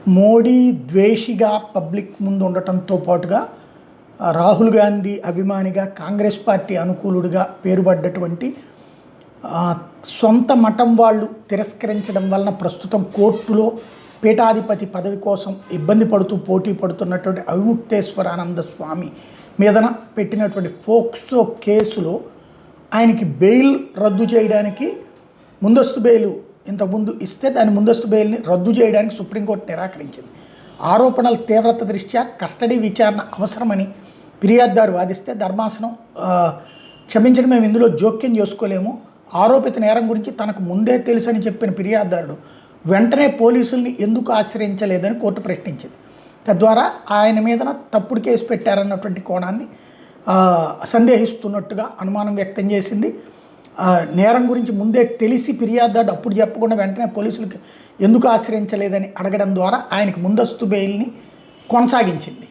Modi ద్వేషిగా public ముందు ఉండటంతో పాటుగా రాహుల్ గాంధీ అభిమానిగా కాంగ్రెస్ పార్టీ అనుకూలుడిగా పేరుపడ్డటువంటి సొంత మఠం వాళ్ళు తిరస్కరించడం వలన ప్రస్తుతం కోర్టులో పీఠాధిపతి పదవి కోసం ఇబ్బంది పడుతూ పోటీ పడుతున్నటువంటి అవిముక్తేశ్వరానంద స్వామి మీదన పెట్టినటువంటి ఫోక్సో కేసులో ఆయనకి బెయిల్ రద్దు చేయడానికి ముందస్తు బెయిల్ ఇంతకుముందు ఇస్తే దాని ముందస్తు బెయిల్ని రద్దు చేయడానికి సుప్రీంకోర్టు నిరాకరించింది. ఆరోపణల తీవ్రత దృష్ట్యా కస్టడీ విచారణ అవసరమని ఫిర్యాదుదారు వాదిస్తే ధర్మాసనం క్షమించడం, మేము ఇందులో జోక్యం చేసుకోలేము, ఆరోపిత నేరం గురించి తనకు ముందే తెలుసని చెప్పిన ఫిర్యాదుదారుడు వెంటనే పోలీసుల్ని ఎందుకు ఆశ్రయించలేదని కోర్టు ప్రశ్నించింది. తద్వారా ఆయన మీద తప్పుడు కేసు పెట్టారన్నటువంటి కోణాన్ని సందేహిస్తున్నట్టుగా అనుమానం వ్యక్తం చేసింది. నేరం గురించి ముందే తెలిసి ఫిర్యాదుదారుడు అప్పుడు చెప్పకుండా వెంటనే పోలీసులకు ఎందుకు ఆశ్రయించలేదని అడగడం ద్వారా ఆయనకు ముందస్తు బెయిల్ని కొనసాగించింది.